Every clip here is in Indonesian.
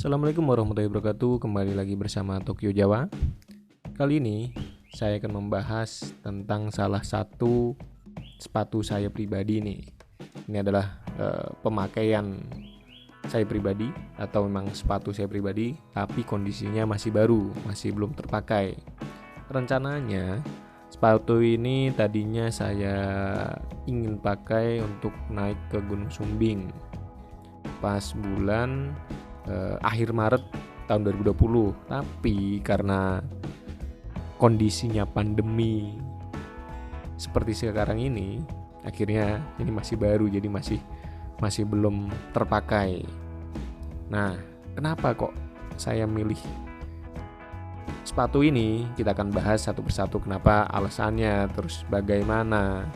Assalamualaikum warahmatullahi wabarakatuh. Kembali lagi bersama Tokyo Jawa. Kali ini saya akan membahas tentang salah satu sepatu saya pribadi nih. Ini adalah pemakaian saya pribadi atau memang sepatu saya pribadi, tapi kondisinya masih baru, masih belum terpakai. Rencananya sepatu ini tadinya saya ingin pakai untuk naik ke Gunung Sumbing pas bulan akhir Maret tahun 2020, tapi karena kondisinya pandemi seperti sekarang ini, akhirnya ini masih baru, jadi masih belum terpakai. Nah, kenapa kok saya milih sepatu ini? Kita akan bahas satu persatu kenapa, alasannya, terus bagaimana,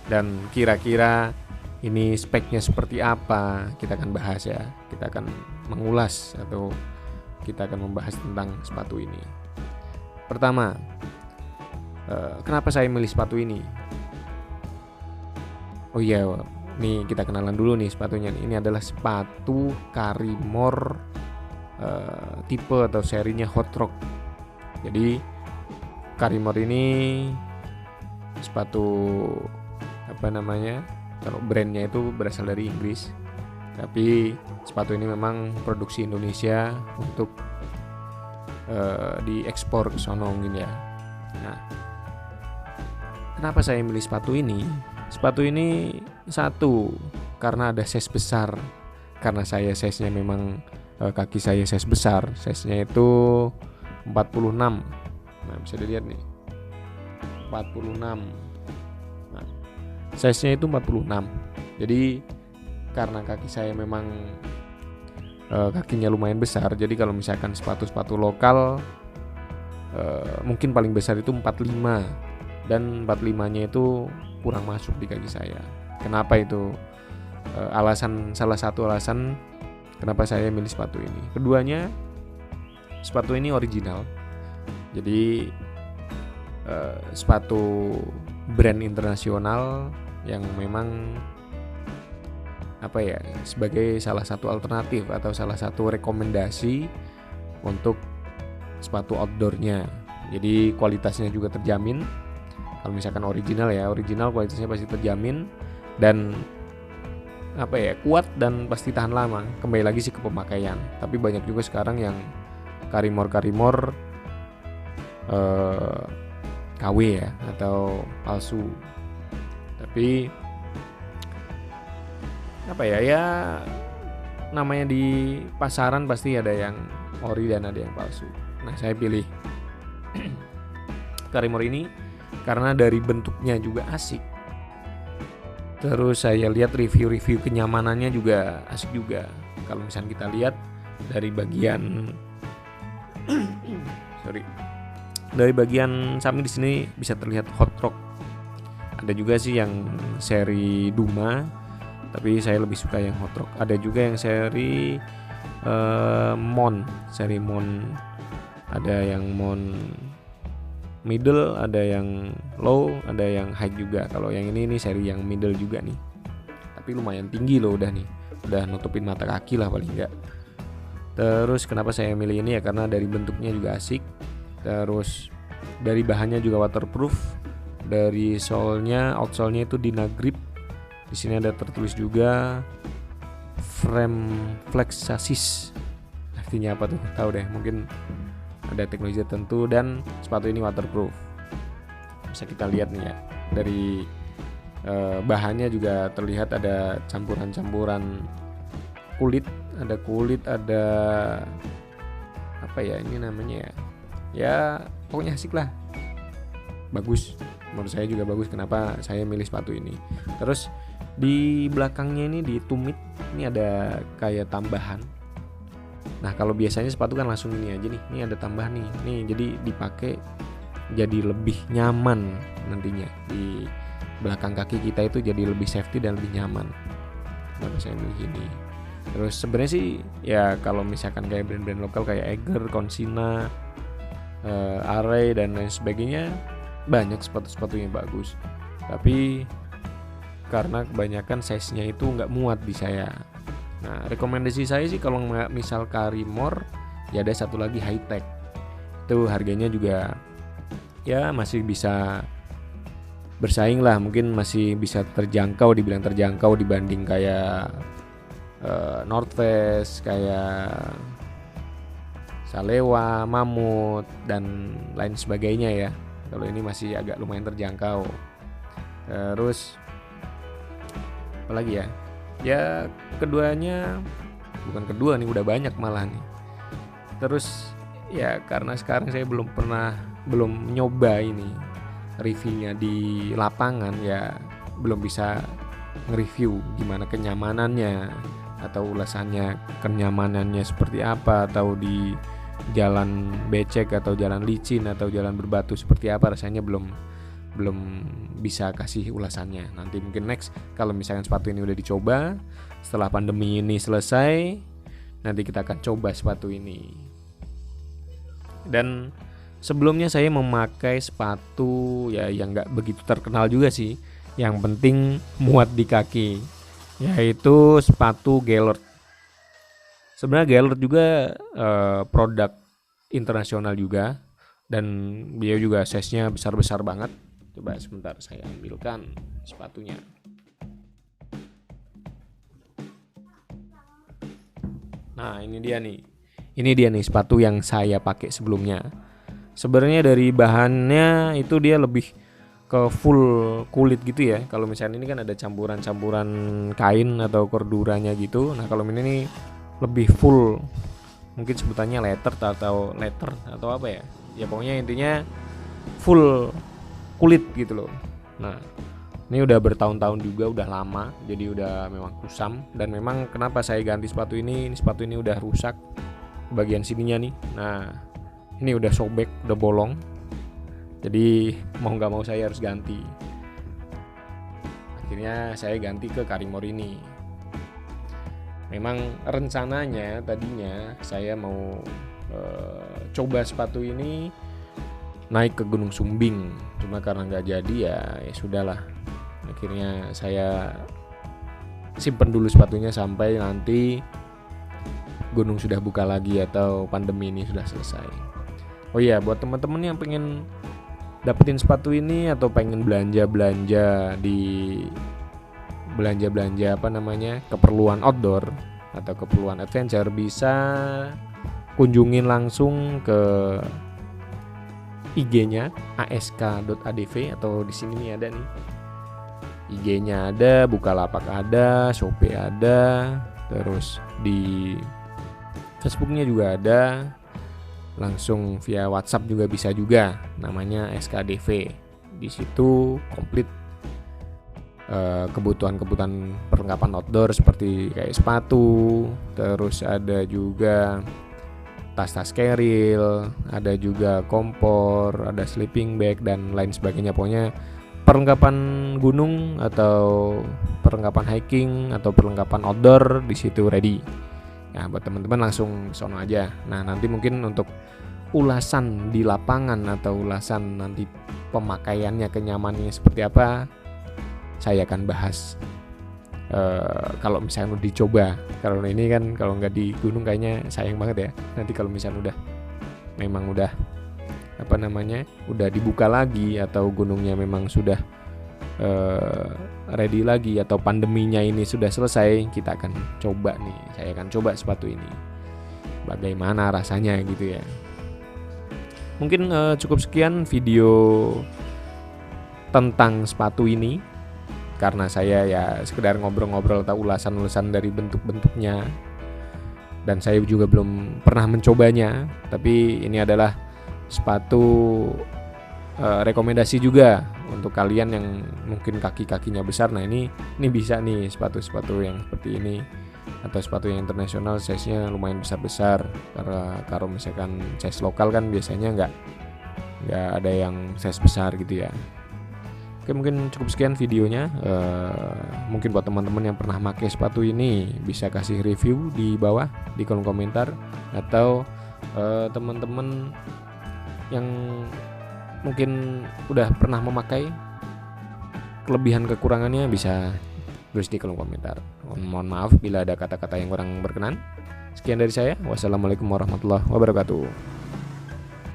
dan kira-kira ini speknya seperti apa. Kita akan bahas ya. Kita akan mengulas atau kita akan membahas tentang sepatu ini. Pertama, kenapa saya milih sepatu ini? Oh iya, nih kita kenalan dulu nih sepatunya. Ini adalah sepatu Karrimor tipe atau serinya Hot Rock. Jadi Karrimor ini sepatu kalau brandnya itu berasal dari Inggris, tapi sepatu ini memang produksi Indonesia untuk diekspor ke sono mungkin ya. Nah, kenapa saya milih sepatu ini? Sepatu ini satu, karena ada size besar. Karena saya size-nya memang kaki saya size besar, size-nya itu 46. Nah, bisa dilihat nih. 46. Size-nya itu 46. Jadi karena kaki saya memang kakinya lumayan besar, jadi kalau misalkan sepatu-sepatu lokal mungkin paling besar itu 45, dan 45-nya itu kurang masuk di kaki saya. Kenapa itu? Salah satu alasan kenapa saya milih sepatu ini. Keduanya, sepatu ini original. Jadi sepatu brand internasional yang memang sebagai salah satu alternatif atau salah satu rekomendasi untuk sepatu outdoornya. Jadi kualitasnya juga terjamin. Kalau misalkan original kualitasnya pasti terjamin dan kuat dan pasti tahan lama. Kembali lagi sih ke pemakaian. Tapi banyak juga sekarang yang Karrimor KW ya atau palsu. Tapi namanya di pasaran pasti ada yang ori dan ada yang palsu. Nah, saya pilih Karrimor ini karena dari bentuknya juga asik. Terus saya lihat review kenyamanannya juga asik juga. Kalau misalnya kita lihat dari bagian dari bagian samping di sini bisa terlihat Hot Rock. Ada juga sih yang seri Duma, tapi saya lebih suka yang Hot Rock. Ada juga yang seri seri Mon. Ada yang Mon middle, ada yang low, ada yang high juga. Kalau yang ini seri yang middle juga nih. Tapi lumayan tinggi loh udah nih. Udah nutupin mata kaki lah paling enggak. Terus kenapa saya milih ini ya karena dari bentuknya juga asik. Terus dari bahannya juga waterproof. Dari outsole-nya itu Dynagrip. Di sini ada tertulis juga frame flex chassis. Artinya apa tuh? Tahu deh, mungkin ada teknologi tertentu, dan sepatu ini waterproof. Bisa kita lihat nih ya. Dari bahannya juga terlihat ada campuran-campuran kulit, ada ini namanya ya. Ya, pokoknya asik lah. Bagus. Menurut saya juga bagus. Kenapa saya milih sepatu ini? Terus di belakangnya ini di tumit ini ada kayak tambahan. Nah, kalau biasanya sepatu kan langsung ini aja nih. Ini ada tambahan nih. Nih jadi dipakai jadi lebih nyaman nantinya. Di belakang kaki kita itu jadi lebih safety dan lebih nyaman. Kenapa saya milih ini? Terus sebenarnya sih ya kalau misalkan kayak brand-brand lokal kayak Eiger, Consina, Array dan lain sebagainya, banyak sepatu-sepatu yang bagus. Tapi karena kebanyakan size-nya itu nggak muat di saya. Nah, rekomendasi saya sih kalau nggak misal Karimor, ya ada satu lagi High Tech. Itu harganya juga ya masih bisa bersaing lah, mungkin masih bisa terjangkau, dibilang terjangkau dibanding kayak North Face, kayak Salewa, Mamut, dan lain sebagainya ya. Kalau ini masih agak lumayan terjangkau. Terus apalagi ya? Ya keduanya, bukan kedua nih, udah banyak malah nih. Terus ya karena sekarang saya belum nyoba ini reviewnya di lapangan, ya belum bisa nge-review gimana kenyamanannya atau ulasannya, kenyamanannya seperti apa, atau di jalan becek atau jalan licin atau jalan berbatu seperti apa, rasanya belum bisa kasih ulasannya. Nanti mungkin next kalau misalkan sepatu ini udah dicoba, setelah pandemi ini selesai, nanti kita akan coba sepatu ini. Dan sebelumnya saya memakai sepatu ya yang gak begitu terkenal juga sih, yang penting muat di kaki, yaitu sepatu Gaylord. Sebenarnya Gaylord juga produk internasional juga, dan dia juga size-nya besar-besar banget. Coba sebentar saya ambilkan sepatunya. Nah, ini dia nih sepatu yang saya pakai sebelumnya. Sebenarnya dari bahannya itu dia lebih ke full kulit gitu ya. Kalau misalnya ini kan ada campuran-campuran kain atau corduranya gitu. Nah, kalau ini nih lebih full, mungkin sebutannya leather atau apa ya. Ya pokoknya intinya full kulit gitu loh. Nah, ini udah bertahun-tahun juga, udah lama, jadi udah memang kusam. Dan memang kenapa saya ganti sepatu ini sepatu ini udah rusak bagian sininya nih. Nah, ini udah sobek, udah bolong. Jadi mau nggak mau saya harus ganti. Akhirnya saya ganti ke Karimor ini. Memang rencananya tadinya saya mau coba sepatu ini naik ke Gunung Sumbing, cuma karena nggak jadi ya sudahlah. Akhirnya saya simpen dulu sepatunya sampai nanti gunung sudah buka lagi atau pandemi ini sudah selesai. Oh iya, buat teman-teman yang pengen dapetin sepatu ini atau pengen belanja keperluan outdoor atau keperluan adventure, bisa kunjungin langsung ke IG-nya ask.adv, atau di sini nih ada nih. IG-nya ada, Bukalapak ada, Shopee ada, terus di Facebook-nya juga ada. Langsung via WhatsApp juga bisa juga, namanya SKDV. Di situ komplit kebutuhan perlengkapan outdoor seperti kayak sepatu, terus ada juga tas-tas keril, ada juga kompor, ada sleeping bag dan lain sebagainya. Pokoknya perlengkapan gunung atau perlengkapan hiking atau perlengkapan outdoor di situ ready. Nah, buat teman-teman langsung sono aja. Nah, nanti mungkin untuk ulasan di lapangan atau ulasan nanti pemakaiannya, kenyamanannya seperti apa, saya akan bahas kalau misalnya udah dicoba. Kalau ini kan kalau nggak di gunung kayaknya sayang banget ya. Nanti kalau misalnya udah dibuka lagi atau gunungnya memang sudah ready lagi atau pandeminya ini sudah selesai, kita akan coba nih. Saya akan coba sepatu ini, bagaimana rasanya gitu ya. Mungkin cukup sekian video tentang sepatu ini, karena saya ya sekedar ngobrol-ngobrol atau ulasan-ulasan dari bentuk-bentuknya, dan saya juga belum pernah mencobanya. Tapi ini adalah sepatu rekomendasi juga untuk kalian yang mungkin kaki-kakinya besar. Nah, ini bisa nih sepatu-sepatu yang seperti ini, atau sepatu yang internasional size-nya lumayan besar-besar. Karena kalau misalkan size lokal kan biasanya nggak ada yang size besar gitu ya. Oke, mungkin cukup sekian videonya. Mungkin buat teman-teman yang pernah pakai sepatu ini bisa kasih review di bawah di kolom komentar, atau teman-teman yang mungkin udah pernah memakai, kelebihan kekurangannya bisa tulis di kolom komentar. Mohon maaf bila ada kata-kata yang kurang berkenan. Sekian dari saya. Wassalamualaikum warahmatullahi wabarakatuh.